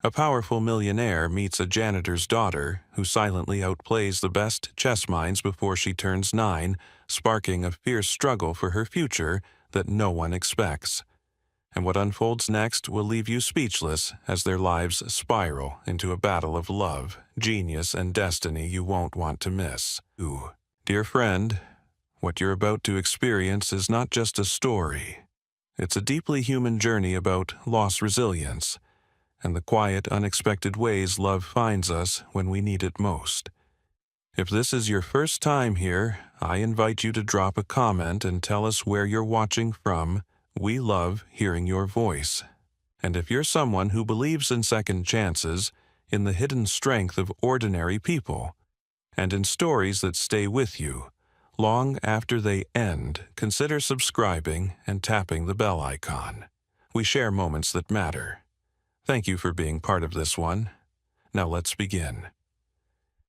A powerful millionaire meets a janitor's daughter who silently outplays the best chess minds before she turns 9, sparking a fierce struggle for her future that no one expects. And what unfolds next will leave you speechless as their lives spiral into a battle of love, genius, and destiny you won't want to miss. Ooh. Dear friend, what you're about to experience is not just a story. It's a deeply human journey about lost resilience and the quiet, unexpected ways love finds us when we need it most. If this is your first time here, I invite you to drop a comment and tell us where you're watching from. We love hearing your voice. And if you're someone who believes in second chances, in the hidden strength of ordinary people, and in stories that stay with you, long after they end, consider subscribing and tapping the bell icon. We share moments that matter. Thank you for being part of this one. Now let's begin.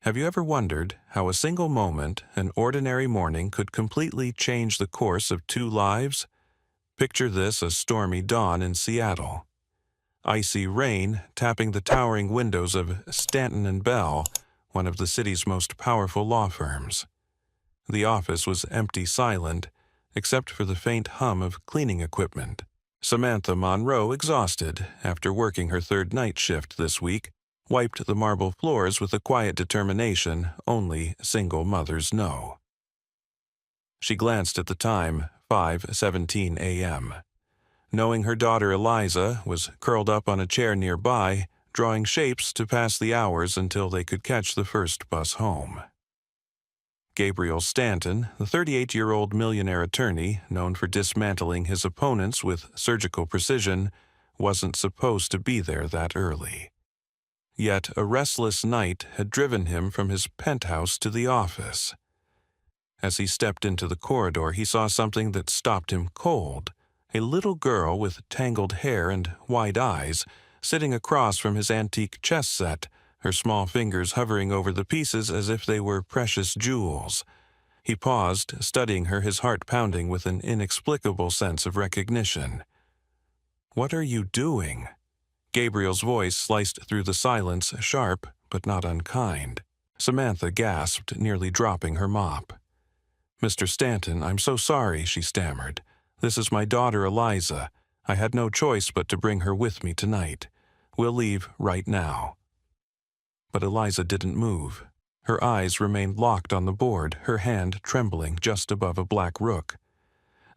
Have you ever wondered how a single moment, an ordinary morning, could completely change the course of 2 lives? Picture this: a stormy dawn in Seattle. Icy rain tapping the towering windows of Stanton & Bell, one of the city's most powerful law firms. The office was empty, silent, except for the faint hum of cleaning equipment. Samantha Monroe, exhausted after working her 3rd night shift this week, wiped the marble floors with a quiet determination only single mothers know. She glanced at the time, 5:17 a.m. Knowing her daughter Eliza was curled up on a chair nearby, drawing shapes to pass the hours until they could catch the first bus home. Gabriel Stanton, the 38-year-old millionaire attorney known for dismantling his opponents with surgical precision, wasn't supposed to be there that early. Yet a restless night had driven him from his penthouse to the office. As he stepped into the corridor, he saw something that stopped him cold: a little girl with tangled hair and wide eyes, sitting across from his antique chess set, her small fingers hovering over the pieces as if they were precious jewels. He paused, studying her, his heart pounding with an inexplicable sense of recognition. "What are you doing?" Gabriel's voice sliced through the silence, sharp but not unkind. Samantha gasped, nearly dropping her mop. "Mr. Stanton, I'm so sorry," she stammered. "This is my daughter Eliza. I had no choice but to bring her with me tonight. We'll leave right now." But Eliza didn't move. Her eyes remained locked on the board, her hand trembling just above a black rook.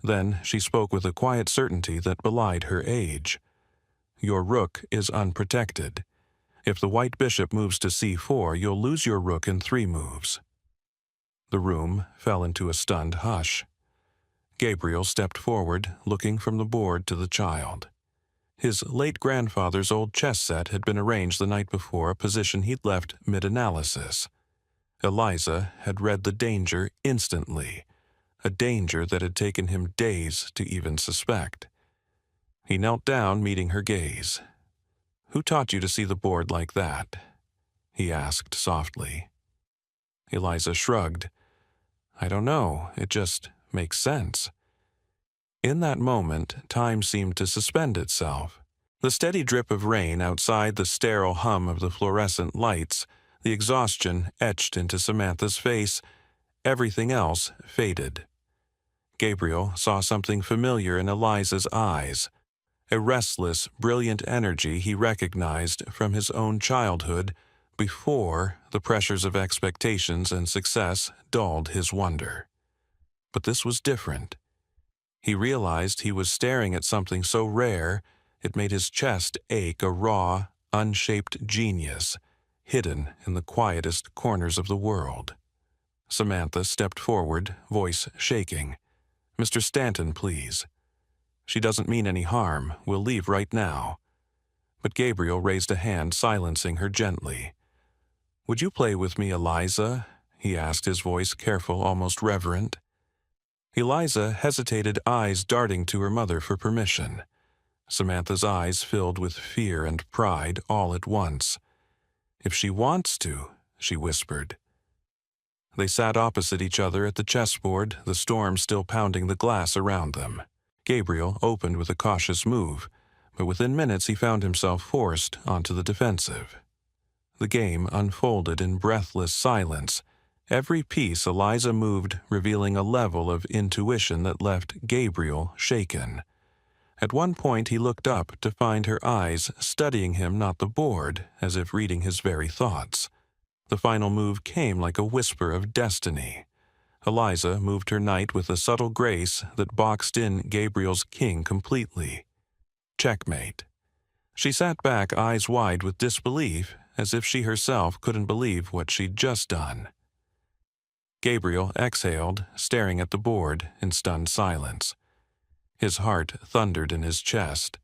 Then she spoke with a quiet certainty that belied her age. "Your rook is unprotected. If the white bishop moves to c4, you'll lose your rook in 3 moves." The room fell into a stunned hush. Gabriel stepped forward, looking from the board to the child. His late grandfather's old chess set had been arranged the night before, a position he'd left mid-analysis. Eliza had read the danger instantly, a danger that had taken him days to even suspect. He knelt down, meeting her gaze. "Who taught you to see the board like that?" he asked softly. Eliza shrugged. "I don't know, it just makes sense." In that moment, time seemed to suspend itself. The steady drip of rain outside, the sterile hum of the fluorescent lights, the exhaustion etched into Samantha's face, everything else faded. Gabriel saw something familiar in Eliza's eyes, a restless, brilliant energy he recognized from his own childhood before the pressures of expectations and success dulled his wonder. But this was different. He realized he was staring at something so rare it made his chest ache, a raw, unshaped genius, hidden in the quietest corners of the world. Samantha stepped forward, voice shaking. "Mr. Stanton, please. She doesn't mean any harm. We'll leave right now." But Gabriel raised a hand, silencing her gently. "Would you play with me, Eliza?" he asked, his voice careful, almost reverent. Eliza hesitated, eyes darting to her mother for permission. Samantha's eyes filled with fear and pride all at once. "If she wants to," she whispered. They sat opposite each other at the chessboard, the storm still pounding the glass around them. Gabriel opened with a cautious move, but within minutes he found himself forced onto the defensive. The game unfolded in breathless silence. Every piece Eliza moved revealing a level of intuition that left Gabriel shaken. At one point he looked up to find her eyes studying him, not the board, as if reading his very thoughts. The final move came like a whisper of destiny. Eliza moved her knight with a subtle grace that boxed in Gabriel's king completely. Checkmate. She sat back, eyes wide with disbelief, as if she herself couldn't believe what she'd just done. Gabriel exhaled, staring at the board in stunned silence. His heart thundered in his chest.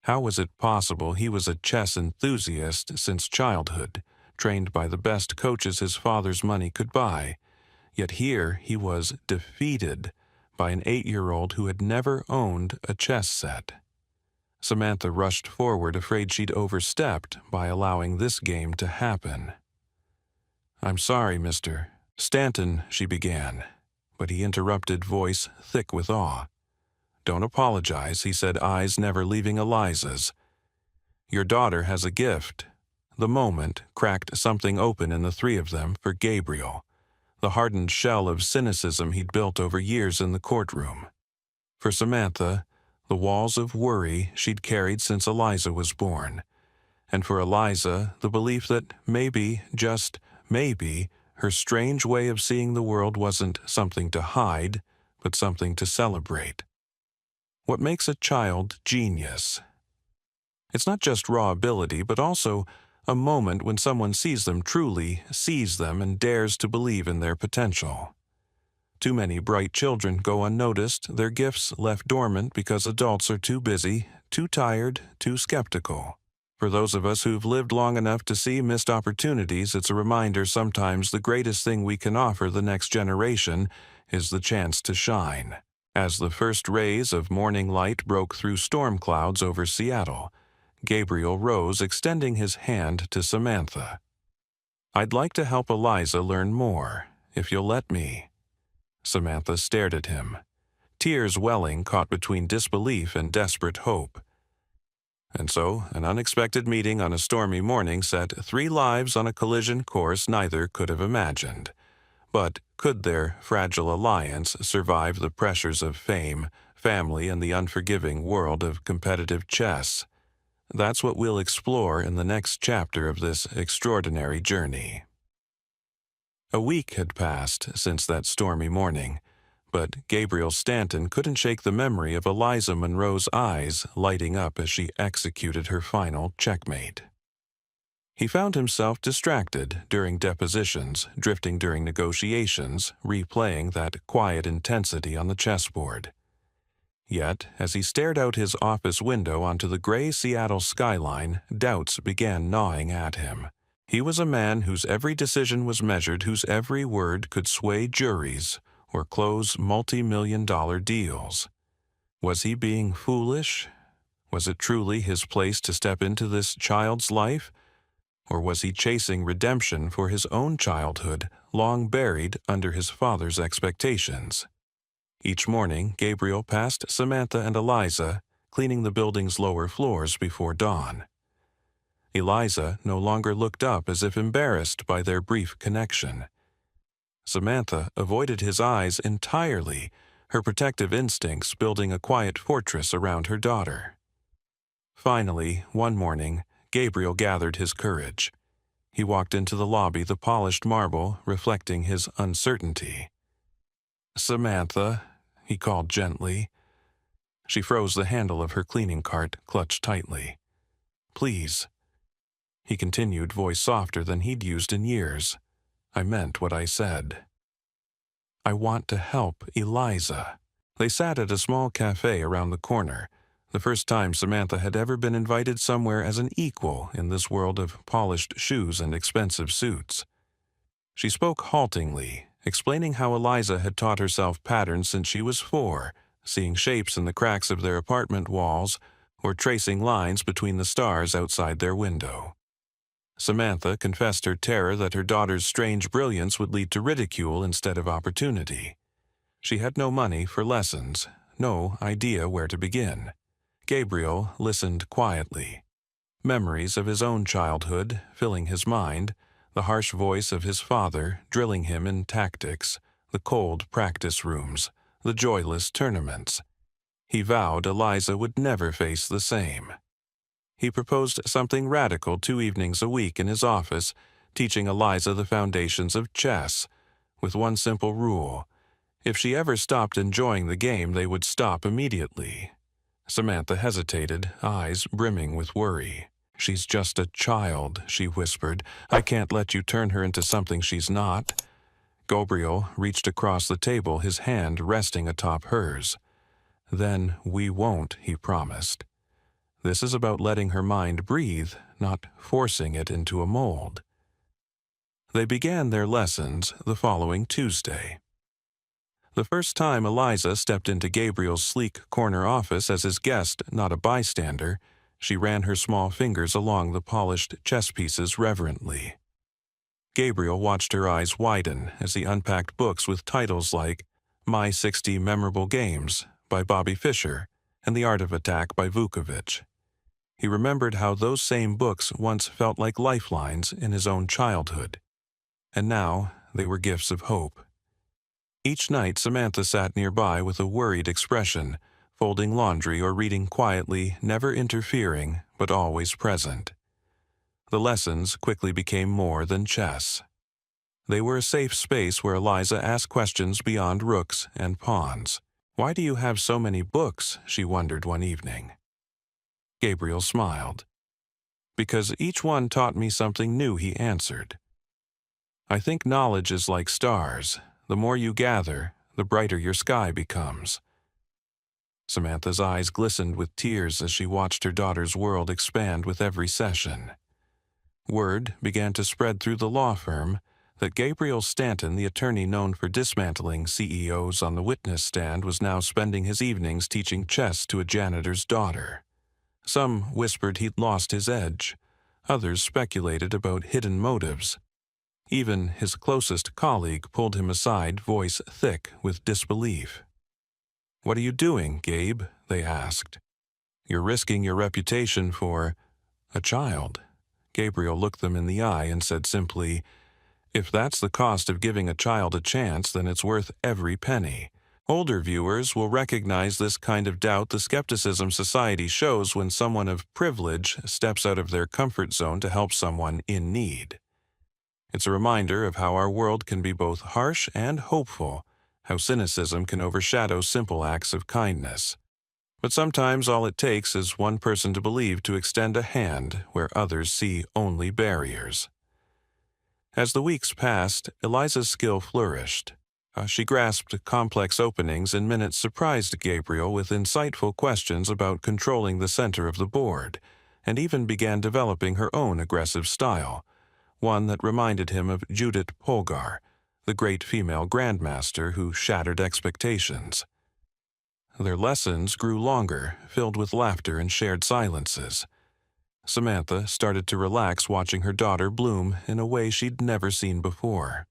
How was it possible he was a chess enthusiast since childhood, trained by the best coaches his father's money could buy? Yet here he was defeated by an 8-year-old who had never owned a chess set. Samantha rushed forward, afraid she'd overstepped by allowing this game to happen. "I'm sorry, Mr. Stanton," she began, but he interrupted, voice thick with awe. "Don't apologize," he said, eyes never leaving Eliza's. "Your daughter has a gift." The moment cracked something open in the three of them for Gabriel, the hardened shell of cynicism he'd built over years in the courtroom. For Samantha, the walls of worry she'd carried since Eliza was born. And for Eliza, the belief that maybe, just maybe, her strange way of seeing the world wasn't something to hide, but something to celebrate. What makes a child genius? It's not just raw ability, but also a moment when someone sees them, truly sees them, and dares to believe in their potential. Too many bright children go unnoticed, their gifts left dormant because adults are too busy, too tired, too skeptical. For those of us who've lived long enough to see missed opportunities, it's a reminder sometimes the greatest thing we can offer the next generation is the chance to shine. As the first rays of morning light broke through storm clouds over Seattle, Gabriel rose, extending his hand to Samantha. "I'd like to help Eliza learn more, if you'll let me." Samantha stared at him, tears welling caught between disbelief and desperate hope. And so, an unexpected meeting on a stormy morning set 3 lives on a collision course neither could have imagined. But could their fragile alliance survive the pressures of fame, family, and the unforgiving world of competitive chess? That's what we'll explore in the next chapter of this extraordinary journey. A week had passed since that stormy morning, but Gabriel Stanton couldn't shake the memory of Eliza Monroe's eyes lighting up as she executed her final checkmate. He found himself distracted during depositions, drifting during negotiations, replaying that quiet intensity on the chessboard. Yet, as he stared out his office window onto the gray Seattle skyline, doubts began gnawing at him. He was a man whose every decision was measured, whose every word could sway juries or close multi-million-dollar deals. Was he being foolish? Was it truly his place to step into this child's life? Or was he chasing redemption for his own childhood, long buried under his father's expectations? Each morning, Gabriel passed Samantha and Eliza, cleaning the building's lower floors before dawn. Eliza no longer looked up as if embarrassed by their brief connection. Samantha avoided his eyes entirely, her protective instincts building a quiet fortress around her daughter. Finally, one morning, Gabriel gathered his courage. He walked into the lobby, the polished marble reflecting his uncertainty. "Samantha," he called gently. She froze, the handle of her cleaning cart clutched tightly. "Please," he continued, voice softer than he'd used in years. "I meant what I said. I want to help Eliza." They sat at a small cafe around the corner, the first time Samantha had ever been invited somewhere as an equal in this world of polished shoes and expensive suits. She spoke haltingly, explaining how Eliza had taught herself patterns since she was 4, seeing shapes in the cracks of their apartment walls or tracing lines between the stars outside their window. Samantha confessed her terror that her daughter's strange brilliance would lead to ridicule instead of opportunity. She had no money for lessons, no idea where to begin. Gabriel listened quietly. Memories of his own childhood filling his mind, the harsh voice of his father drilling him in tactics, the cold practice rooms, the joyless tournaments. He vowed Eliza would never face the same. He proposed something radical 2 evenings a week in his office, teaching Eliza the foundations of chess, with one simple rule: if she ever stopped enjoying the game, they would stop immediately. Samantha hesitated, eyes brimming with worry. "She's just a child," she whispered. "I can't let you turn her into something she's not." Gabriel reached across the table, his hand resting atop hers. "Then we won't," he promised. "This is about letting her mind breathe, not forcing it into a mold." They began their lessons the following Tuesday. The first time Eliza stepped into Gabriel's sleek corner office as his guest, not a bystander, she ran her small fingers along the polished chess pieces reverently. Gabriel watched her eyes widen as he unpacked books with titles like My 60 Memorable Games by Bobby Fischer and The Art of Attack by Vukovic. He remembered how those same books once felt like lifelines in his own childhood, and now they were gifts of hope. Each night Samantha sat nearby with a worried expression, folding laundry or reading quietly, never interfering, but always present. The lessons quickly became more than chess. They were a safe space where Eliza asked questions beyond rooks and pawns. "Why do you have so many books?" she wondered one evening. Gabriel smiled. "Because each one taught me something new," he answered. "I think knowledge is like stars. The more you gather, the brighter your sky becomes." Samantha's eyes glistened with tears as she watched her daughter's world expand with every session. Word began to spread through the law firm that Gabriel Stanton, the attorney known for dismantling CEOs on the witness stand, was now spending his evenings teaching chess to a janitor's daughter. Some whispered he'd lost his edge. Others speculated about hidden motives. Even his closest colleague pulled him aside, voice thick with disbelief. "What are you doing, Gabe?" they asked. "You're risking your reputation for a child." Gabriel looked them in the eye and said simply, "If that's the cost of giving a child a chance, then it's worth every penny." Older viewers will recognize this kind of doubt, the skepticism society shows when someone of privilege steps out of their comfort zone to help someone in need. It's a reminder of how our world can be both harsh and hopeful, how cynicism can overshadow simple acts of kindness. But sometimes all it takes is one person to believe, to extend a hand where others see only barriers. As the weeks passed, Eliza's skill flourished. She grasped complex openings and minutes, surprised Gabriel with insightful questions about controlling the center of the board, and even began developing her own aggressive style, one that reminded him of Judith Polgar, the great female grandmaster who shattered expectations. Their lessons grew longer, filled with laughter and shared silences. Samantha started to relax, watching her daughter bloom in a way she'd never seen before.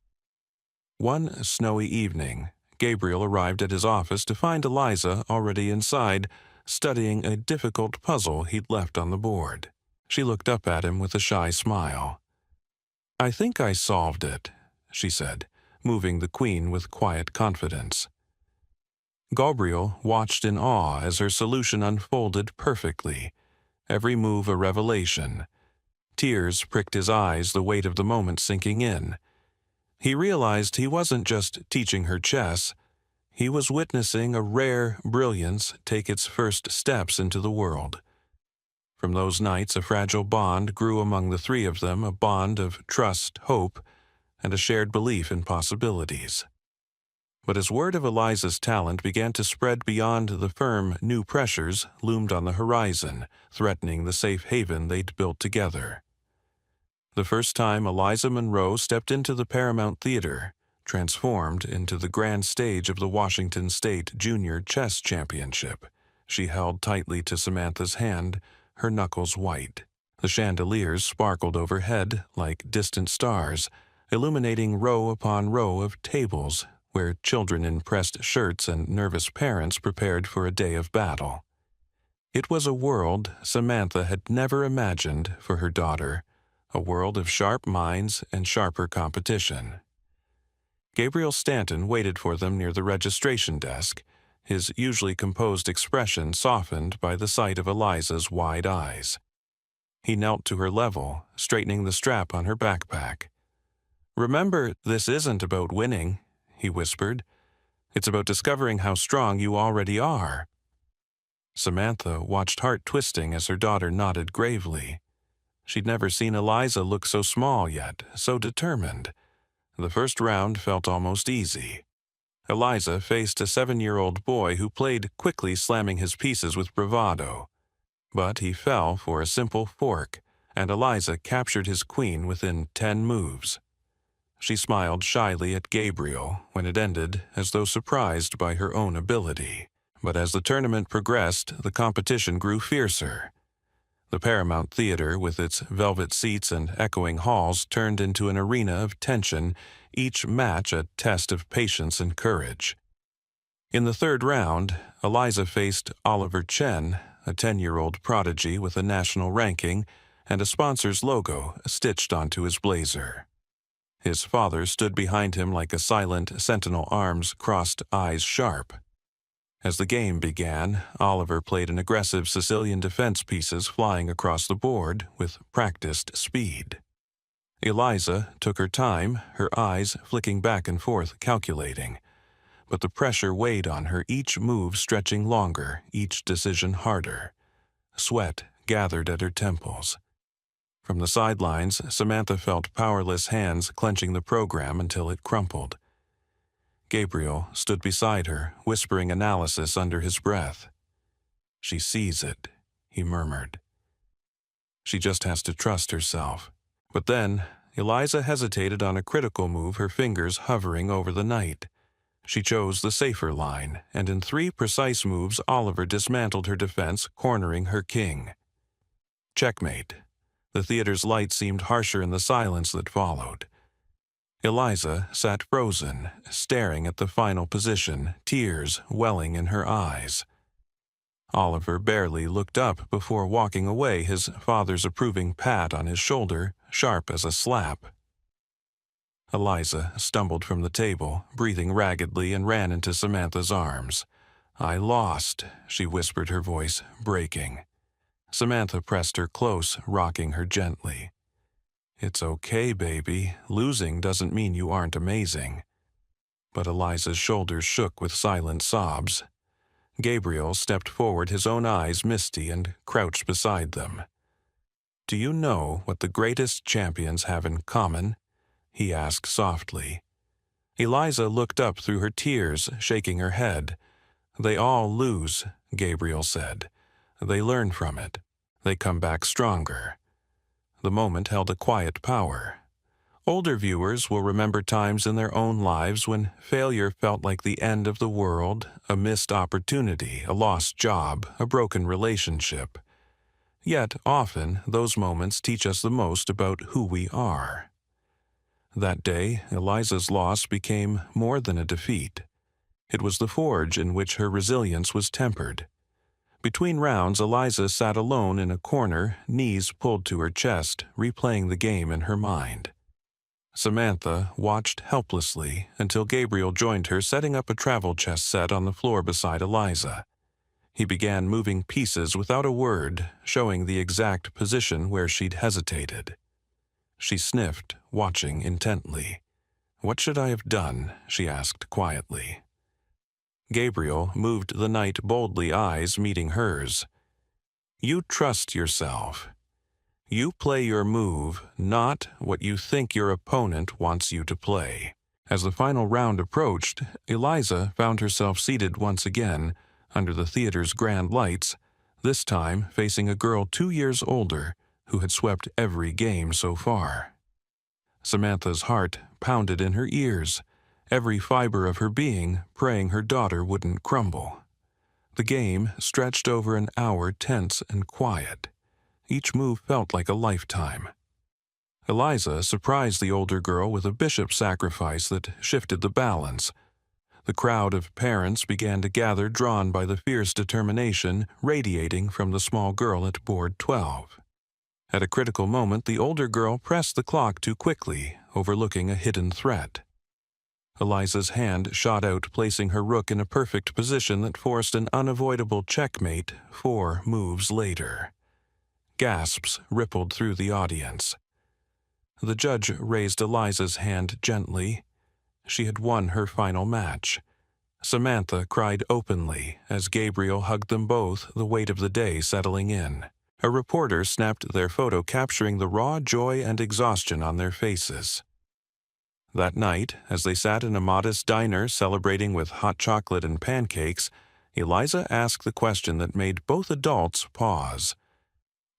One snowy evening, Gabriel arrived at his office to find Eliza already inside, studying a difficult puzzle he'd left on the board. She looked up at him with a shy smile. "I think I solved it," she said, moving the queen with quiet confidence. Gabriel watched in awe as her solution unfolded perfectly, every move a revelation. Tears pricked his eyes, the weight of the moment sinking in. He realized he wasn't just teaching her chess, he was witnessing a rare brilliance take its first steps into the world. From those nights, a fragile bond grew among the three of them, a bond of trust, hope, and a shared belief in possibilities. But as word of Eliza's talent began to spread beyond the firm, new pressures loomed on the horizon, threatening the safe haven they'd built together. The first time Eliza Monroe stepped into the Paramount Theater, transformed into the grand stage of the Washington State Junior Chess Championship, she held tightly to Samantha's hand, her knuckles white. The chandeliers sparkled overhead like distant stars, illuminating row upon row of tables where children in pressed shirts and nervous parents prepared for a day of battle. It was a world Samantha had never imagined for her daughter, a world of sharp minds and sharper competition. Gabriel Stanton waited for them near the registration desk, his usually composed expression softened by the sight of Eliza's wide eyes. He knelt to her level, straightening the strap on her backpack. "Remember, this isn't about winning," he whispered. "It's about discovering how strong you already are." Samantha watched heart twisting as her daughter nodded gravely. She'd never seen Eliza look so small yet, so determined. The first round felt almost easy. Eliza faced a 7-year-old boy who played quickly, slamming his pieces with bravado. But he fell for a simple fork, and Eliza captured his queen within 10 moves. She smiled shyly at Gabriel when it ended, as though surprised by her own ability. But as the tournament progressed, the competition grew fiercer. The Paramount Theater, with its velvet seats and echoing halls, turned into an arena of tension, each match a test of patience and courage. In the third round, Eliza faced Oliver Chen, a 10-year-old prodigy with a national ranking and a sponsor's logo stitched onto his blazer. His father stood behind him like a silent sentinel, arms crossed, eyes sharp. As the game began, Oliver played an aggressive Sicilian defense pieces flying across the board with practiced speed. Eliza took her time, her eyes flicking back and forth, calculating. But the pressure weighed on her, each move stretching longer, each decision harder. Sweat gathered at her temples. From the sidelines, Samantha felt powerless hands clenching the program until it crumpled. Gabriel stood beside her, whispering analysis under his breath. "She sees it," he murmured. "She just has to trust herself." But then, Eliza hesitated on a critical move, her fingers hovering over the knight. She chose the safer line, and in 3 precise moves, Oliver dismantled her defense, cornering her king. Checkmate. The theater's light seemed harsher in the silence that followed. Eliza sat frozen, staring at the final position, tears welling in her eyes. Oliver barely looked up before walking away, his father's approving pat on his shoulder, sharp as a slap. Eliza stumbled from the table, breathing raggedly, and ran into Samantha's arms. "I lost," she whispered, her voice breaking. Samantha pressed her close, rocking her gently. "It's okay, baby. Losing doesn't mean you aren't amazing." But Eliza's shoulders shook with silent sobs. Gabriel stepped forward, his own eyes misty, and crouched beside them. "Do you know what the greatest champions have in common?" he asked softly. Eliza looked up through her tears, shaking her head. "They all lose," Gabriel said. "They learn from it. They come back stronger." The moment held a quiet power. Older viewers will remember times in their own lives when failure felt like the end of the world, a missed opportunity, a lost job, a broken relationship. Yet often those moments teach us the most about who we are. That day, Eliza's loss became more than a defeat. It was the forge in which her resilience was tempered. Between rounds, Eliza sat alone in a corner, knees pulled to her chest, replaying the game in her mind. Samantha watched helplessly until Gabriel joined her, setting up a travel chess set on the floor beside Eliza. He began moving pieces without a word, showing the exact position where she'd hesitated. She sniffed, watching intently. "What should I have done?" she asked quietly. Gabriel moved the knight boldly, eyes meeting hers. "You trust yourself. You play your move, not what you think your opponent wants you to play." As the final round approached, Eliza found herself seated once again, under the theater's grand lights, this time facing a girl 2 years older who had swept every game so far. Samantha's heart pounded in her ears, every fiber of her being praying her daughter wouldn't crumble. The game stretched over an hour, tense and quiet. Each move felt like a lifetime. Eliza surprised the older girl with a bishop sacrifice that shifted the balance. The crowd of parents began to gather, drawn by the fierce determination radiating from the small girl at board 12. At a critical moment, the older girl pressed the clock too quickly, overlooking a hidden threat. Eliza's hand shot out, placing her rook in a perfect position that forced an unavoidable checkmate 4 moves later. Gasps rippled through the audience. The judge raised Eliza's hand gently. She had won her final match. Samantha cried openly as Gabriel hugged them both, the weight of the day settling in. A reporter snapped their photo, capturing the raw joy and exhaustion on their faces. That night, as they sat in a modest diner celebrating with hot chocolate and pancakes, Eliza asked the question that made both adults pause.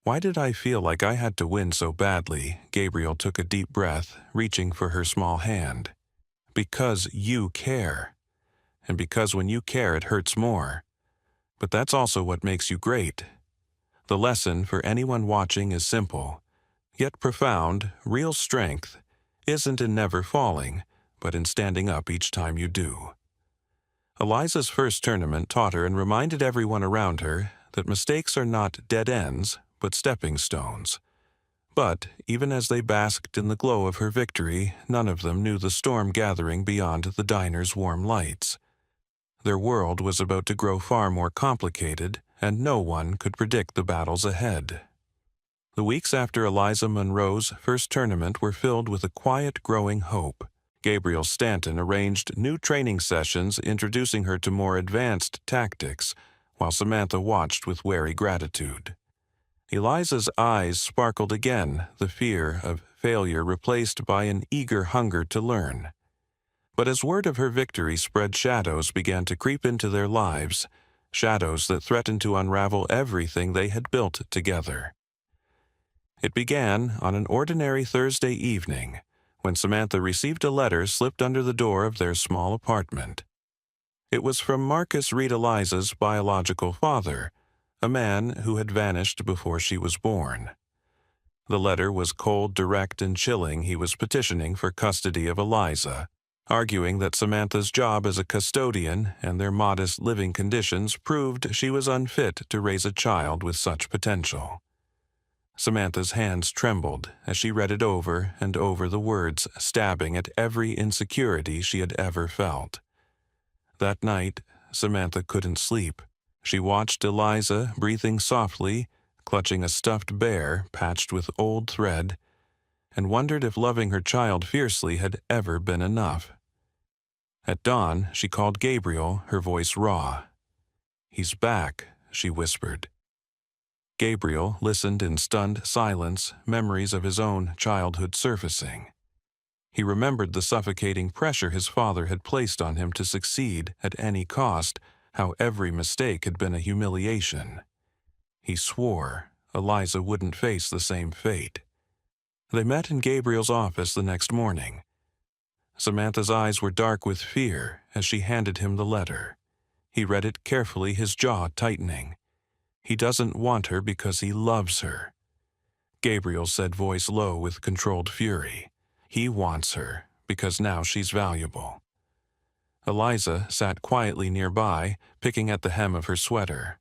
"Why did I feel like I had to win so badly?" Gabriel took a deep breath, reaching for her small hand. "Because you care. And because when you care, it hurts more. But that's also what makes you great." The lesson for anyone watching is simple, yet profound. Real strength isn't in never falling, but in standing up each time you do. Eliza's first tournament taught her and reminded everyone around her that mistakes are not dead ends, but stepping stones. But even as they basked in the glow of her victory, none of them knew the storm gathering beyond the diner's warm lights. Their world was about to grow far more complicated, and no one could predict the battles ahead. The weeks after Eliza Monroe's first tournament were filled with a quiet, growing hope. Gabriel Stanton arranged new training sessions, introducing her to more advanced tactics, while Samantha watched with wary gratitude. Eliza's eyes sparkled again, the fear of failure replaced by an eager hunger to learn. But as word of her victory spread, shadows began to creep into their lives, shadows that threatened to unravel everything they had built together. It began on an ordinary Thursday evening, when Samantha received a letter slipped under the door of their small apartment. It was from Marcus Reed, Eliza's biological father, a man who had vanished before she was born. The letter was cold, direct, and chilling. He was petitioning for custody of Eliza, arguing that Samantha's job as a custodian and their modest living conditions proved she was unfit to raise a child with such potential. Samantha's hands trembled as she read it over and over, the words stabbing at every insecurity she had ever felt. That night, Samantha couldn't sleep. She watched Eliza breathing softly, clutching a stuffed bear patched with old thread, and wondered if loving her child fiercely had ever been enough. At dawn, she called Gabriel, her voice raw. "He's back," she whispered. Gabriel listened in stunned silence, memories of his own childhood surfacing. He remembered the suffocating pressure his father had placed on him to succeed at any cost, how every mistake had been a humiliation. He swore Eliza wouldn't face the same fate. They met in Gabriel's office the next morning. Samantha's eyes were dark with fear as she handed him the letter. He read it carefully, his jaw tightening. "He doesn't want her because he loves her," Gabriel said, voice low with controlled fury. "He wants her because now she's valuable." Eliza sat quietly nearby, picking at the hem of her sweater.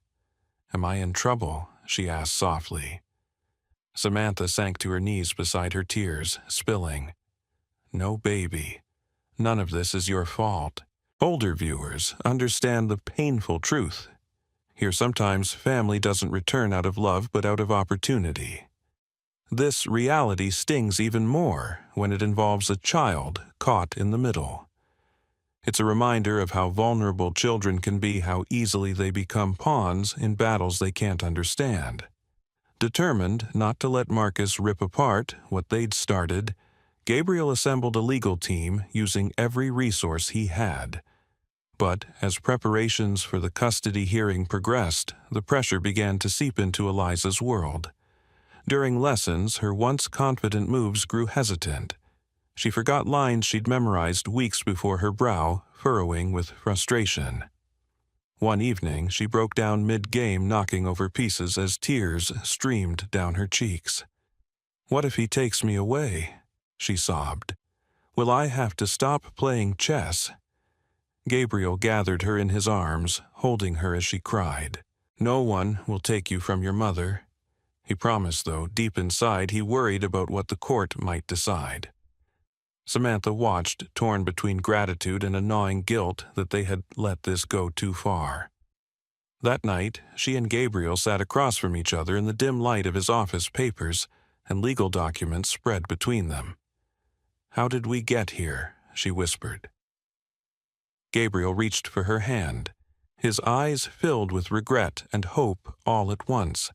"Am I in trouble?" she asked softly. Samantha sank to her knees beside her, tears spilling. "No, baby. None of this is your fault. Older viewers understand the painful truth. Here, sometimes family doesn't return out of love but out of opportunity. This reality stings even more when it involves a child caught in the middle. It's a reminder of how vulnerable children can be, how easily they become pawns in battles they can't understand." Determined not to let Marcus rip apart what they'd started, Gabriel assembled a legal team using every resource he had. But as preparations for the custody hearing progressed, the pressure began to seep into Eliza's world. During lessons, her once confident moves grew hesitant. She forgot lines she'd memorized weeks before, her brow furrowing with frustration. One evening, she broke down mid-game, knocking over pieces as tears streamed down her cheeks. "What if he takes me away?" she sobbed. "Will I have to stop playing chess?" Gabriel gathered her in his arms, holding her as she cried. "No one will take you from your mother." He promised, though deep inside he worried about what the court might decide. Samantha watched, torn between gratitude and a gnawing guilt that they had let this go too far. That night, she and Gabriel sat across from each other in the dim light of his office papers and legal documents spread between them. "How did we get here?" she whispered. Gabriel reached for her hand, his eyes filled with regret and hope all at once.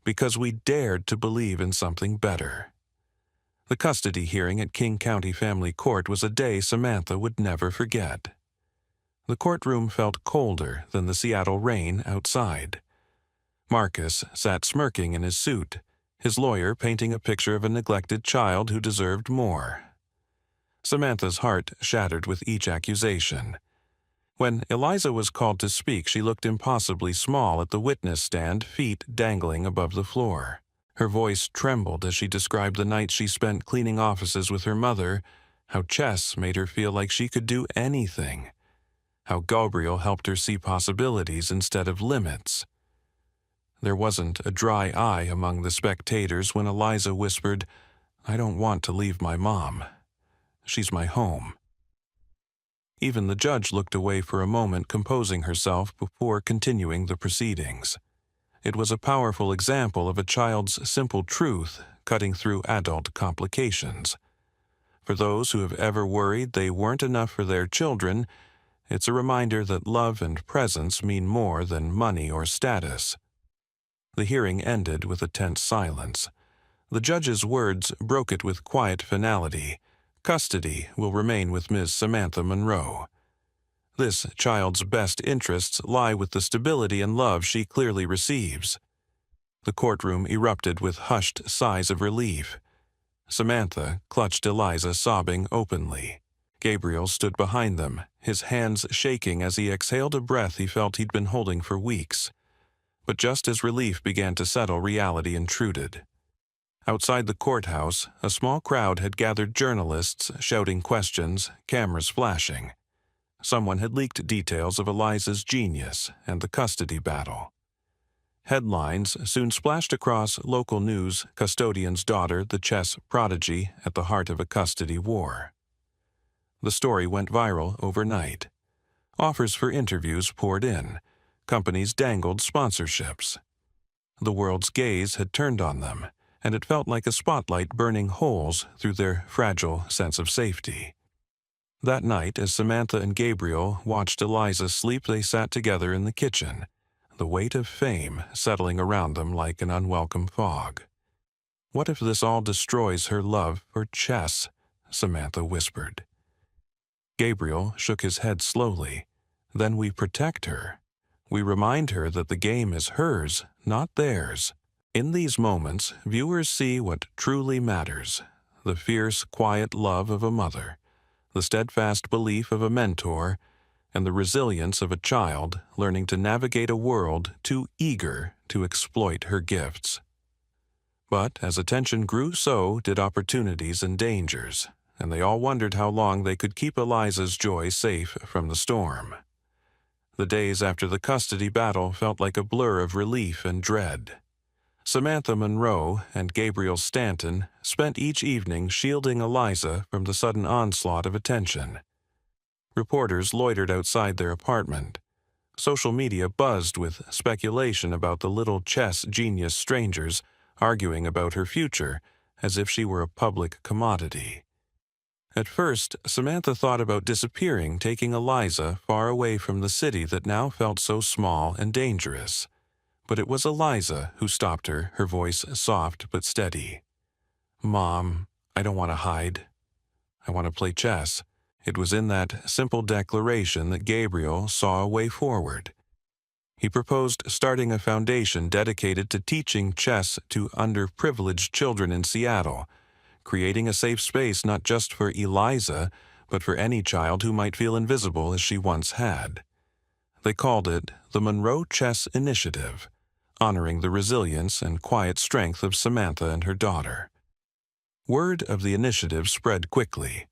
"Because we dared to believe in something better." The custody hearing at King County Family Court was a day Samantha would never forget. The courtroom felt colder than the Seattle rain outside. Marcus sat smirking in his suit, his lawyer painting a picture of a neglected child who deserved more. Samantha's heart shattered with each accusation. When Eliza was called to speak, she looked impossibly small at the witness stand, feet dangling above the floor. Her voice trembled as she described the night she spent cleaning offices with her mother, how chess made her feel like she could do anything, how Gabriel helped her see possibilities instead of limits. There wasn't a dry eye among the spectators when Eliza whispered, "I don't want to leave my mom. She's my home." Even the judge looked away for a moment, composing herself before continuing the proceedings. It was a powerful example of a child's simple truth cutting through adult complications. For those who have ever worried they weren't enough for their children, it's a reminder that love and presence mean more than money or status. The hearing ended with a tense silence. The judge's words broke it with quiet finality. "Custody will remain with Ms. Samantha Monroe. This child's best interests lie with the stability and love she clearly receives." The courtroom erupted with hushed sighs of relief. Samantha clutched Eliza, sobbing openly. Gabriel stood behind them, his hands shaking as he exhaled a breath he felt he'd been holding for weeks. But just as relief began to settle, reality intruded. Outside the courthouse, a small crowd had gathered, journalists shouting questions, cameras flashing. Someone had leaked details of Eliza's genius and the custody battle. Headlines soon splashed across local news: "Custodian's daughter, the chess prodigy, at the heart of a custody war." The story went viral overnight. Offers for interviews poured in. Companies dangled sponsorships. The world's gaze had turned on them, and it felt like a spotlight burning holes through their fragile sense of safety. That night, as Samantha and Gabriel watched Eliza sleep, they sat together in the kitchen, the weight of fame settling around them like an unwelcome fog. "What if this all destroys her love for chess?" Samantha whispered. Gabriel shook his head slowly. "Then we protect her. We remind her that the game is hers, not theirs." In these moments, viewers see what truly matters: the fierce, quiet love of a mother, the steadfast belief of a mentor, and the resilience of a child learning to navigate a world too eager to exploit her gifts. But as attention grew, so did opportunities and dangers, and they all wondered how long they could keep Eliza's joy safe from the storm. The days after the custody battle felt like a blur of relief and dread. Samantha Monroe and Gabriel Stanton spent each evening shielding Eliza from the sudden onslaught of attention. Reporters loitered outside their apartment. Social media buzzed with speculation about the little chess genius, strangers arguing about her future as if she were a public commodity. At first, Samantha thought about disappearing, taking Eliza far away from the city that now felt so small and dangerous. But it was Eliza who stopped her, her voice soft but steady. "Mom, I don't want to hide. I want to play chess." It was in that simple declaration that Gabriel saw a way forward. He proposed starting a foundation dedicated to teaching chess to underprivileged children in Seattle, creating a safe space not just for Eliza, but for any child who might feel invisible as she once had. They called it the Monroe Chess Initiative, honoring the resilience and quiet strength of Samantha and her daughter. Word of the initiative spread quickly.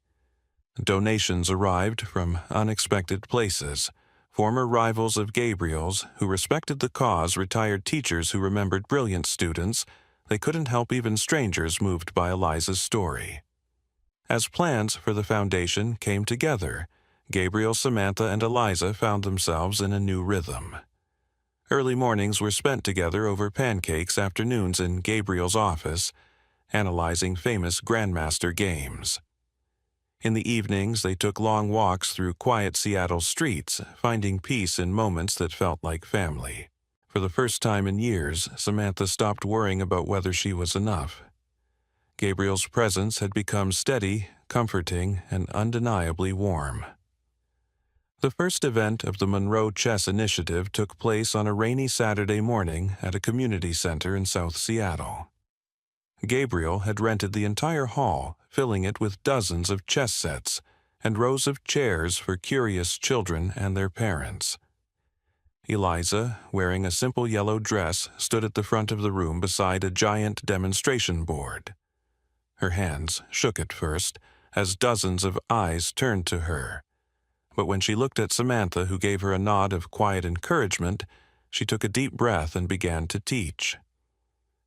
Donations arrived from unexpected places. Former rivals of Gabriel's, who respected the cause, retired teachers who remembered brilliant students. They couldn't help even strangers moved by Eliza's story. As plans for the foundation came together, Gabriel, Samantha, and Eliza found themselves in a new rhythm. Early mornings were spent together over pancakes, afternoons in Gabriel's office, analyzing famous Grandmaster games. In the evenings, they took long walks through quiet Seattle streets, finding peace in moments that felt like family. For the first time in years, Samantha stopped worrying about whether she was enough. Gabriel's presence had become steady, comforting, and undeniably warm. The first event of the Monroe Chess Initiative took place on a rainy Saturday morning at a community center in South Seattle. Gabriel had rented the entire hall, filling it with dozens of chess sets and rows of chairs for curious children and their parents. Eliza, wearing a simple yellow dress, stood at the front of the room beside a giant demonstration board. Her hands shook at first as dozens of eyes turned to her. But when she looked at Samantha, who gave her a nod of quiet encouragement, she took a deep breath and began to teach.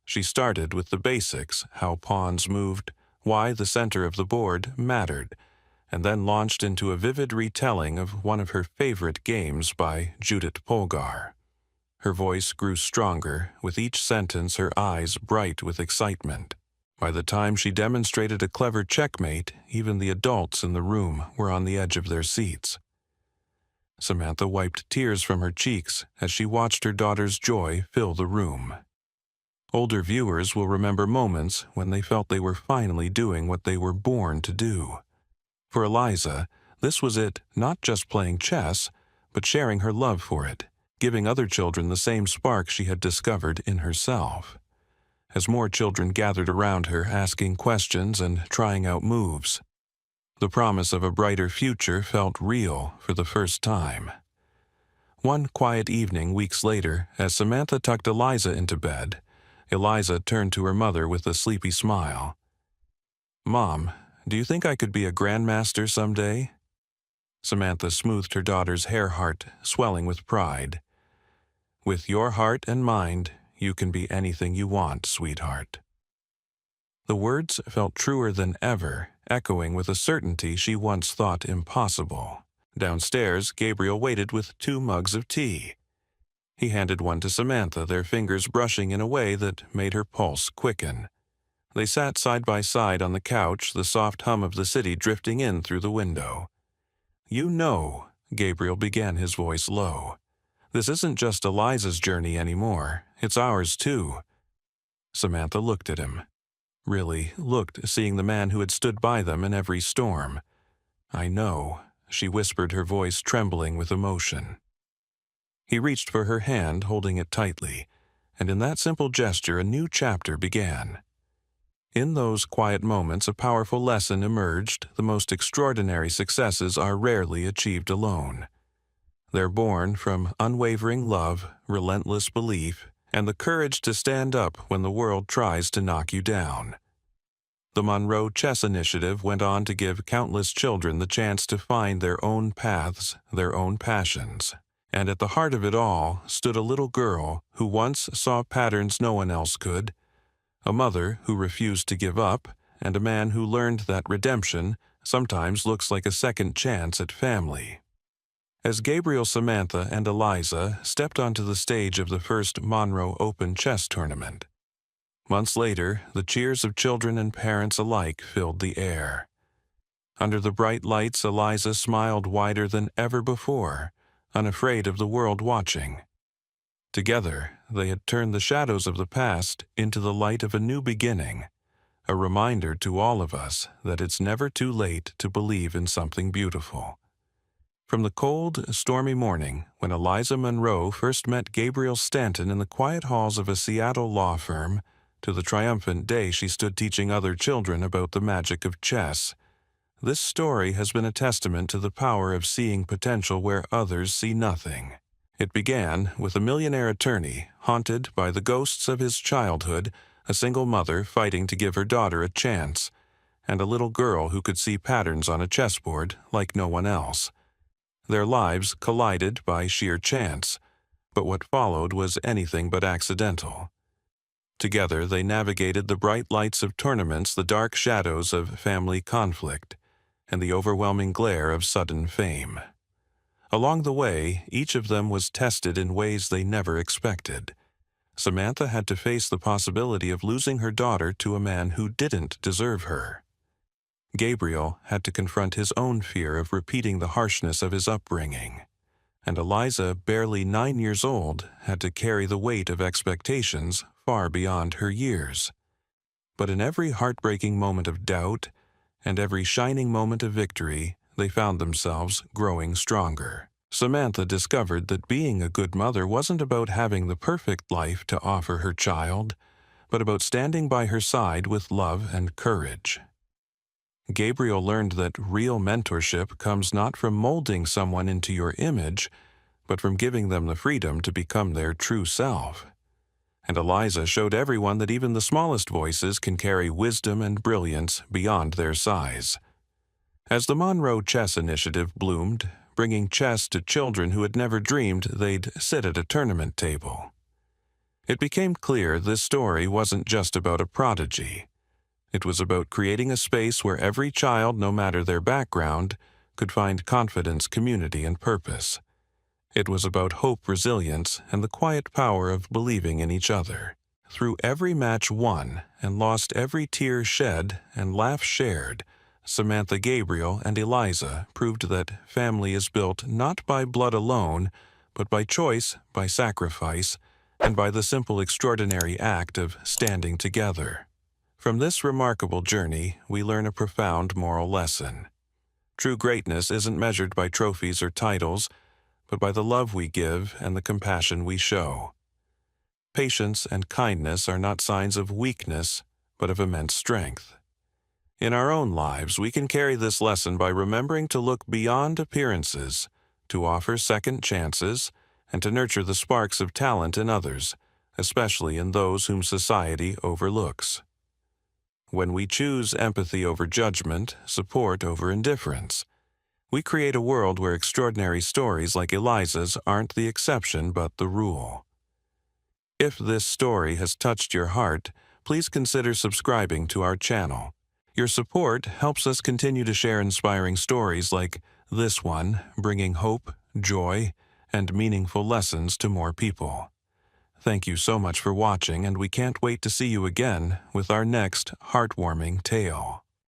She started with the basics, how pawns moved, why the center of the board mattered, and then launched into a vivid retelling of one of her favorite games by Judith Polgar. Her voice grew stronger, with each sentence her eyes bright with excitement. By the time she demonstrated a clever checkmate, even the adults in the room were on the edge of their seats. Samantha wiped tears from her cheeks as she watched her daughter's joy fill the room. Older viewers will remember moments when they felt they were finally doing what they were born to do. For Eliza, this was it, not just playing chess, but sharing her love for it, giving other children the same spark she had discovered in herself. As more children gathered around her, asking questions and trying out moves, the promise of a brighter future felt real for the first time. One quiet evening weeks later, as Samantha tucked Eliza into bed, Eliza turned to her mother with a sleepy smile. "Mom, do you think I could be a grandmaster someday?" Samantha smoothed her daughter's hair heart, swelling with pride. "With your heart and mind, you can be anything you want, sweetheart." The words felt truer than ever, echoing with a certainty she once thought impossible. Downstairs, Gabriel waited with 2 mugs of tea. He handed one to Samantha, their fingers brushing in a way that made her pulse quicken. They sat side by side on the couch, the soft hum of the city drifting in through the window. "You know," Gabriel began, his voice low, "this isn't just Eliza's journey anymore. It's ours too." Samantha looked at him. Really looked, seeing the man who had stood by them in every storm. "I know," she whispered, her voice trembling with emotion. He reached for her hand, holding it tightly, and in that simple gesture a new chapter began. In those quiet moments a powerful lesson emerged. The most extraordinary successes are rarely achieved alone. They're born from unwavering love, relentless belief, and the courage to stand up when the world tries to knock you down. The Monroe Chess Initiative went on to give countless children the chance to find their own paths, their own passions. And at the heart of it all stood a little girl who once saw patterns no one else could, a mother who refused to give up, and a man who learned that redemption sometimes looks like a second chance at family. As Gabriel, Samantha, and Eliza stepped onto the stage of the first Monroe Open Chess Tournament, months later, the cheers of children and parents alike filled the air. Under the bright lights, Eliza smiled wider than ever before, unafraid of the world watching. Together, they had turned the shadows of the past into the light of a new beginning, a reminder to all of us that it's never too late to believe in something beautiful. From the cold, stormy morning when Eliza Monroe first met Gabriel Stanton in the quiet halls of a Seattle law firm, to the triumphant day she stood teaching other children about the magic of chess, this story has been a testament to the power of seeing potential where others see nothing. It began with a millionaire attorney, haunted by the ghosts of his childhood, a single mother fighting to give her daughter a chance, and a little girl who could see patterns on a chessboard like no one else. Their lives collided by sheer chance, but what followed was anything but accidental. Together they navigated the bright lights of tournaments, the dark shadows of family conflict, and the overwhelming glare of sudden fame. Along the way, each of them was tested in ways they never expected. Samantha had to face the possibility of losing her daughter to a man who didn't deserve her. Gabriel had to confront his own fear of repeating the harshness of his upbringing. And Eliza, barely 9 years old, had to carry the weight of expectations far beyond her years. But in every heartbreaking moment of doubt and every shining moment of victory, they found themselves growing stronger. Samantha discovered that being a good mother wasn't about having the perfect life to offer her child, but about standing by her side with love and courage. Gabriel learned that real mentorship comes not from molding someone into your image, but from giving them the freedom to become their true self. And Eliza showed everyone that even the smallest voices can carry wisdom and brilliance beyond their size. As the Monroe Chess Initiative bloomed, bringing chess to children who had never dreamed they'd sit at a tournament table, it became clear this story wasn't just about a prodigy. It was about creating a space where every child, no matter their background, could find confidence, community, and purpose. It was about hope, resilience, and the quiet power of believing in each other. Through every match won and lost, every tear shed and laugh shared, Samantha, Gabriel, and Eliza proved that family is built not by blood alone, but by choice, by sacrifice, and by the simple, extraordinary act of standing together. From this remarkable journey, we learn a profound moral lesson. True greatness isn't measured by trophies or titles, but by the love we give and the compassion we show. Patience and kindness are not signs of weakness, but of immense strength. In our own lives, we can carry this lesson by remembering to look beyond appearances, to offer second chances, and to nurture the sparks of talent in others, especially in those whom society overlooks. When we choose empathy over judgment, support over indifference, we create a world where extraordinary stories like Eliza's aren't the exception but the rule. If this story has touched your heart, please consider subscribing to our channel. Your support helps us continue to share inspiring stories like this one, bringing hope, joy, and meaningful lessons to more people. Thank you so much for watching, and we can't wait to see you again with our next heartwarming tale.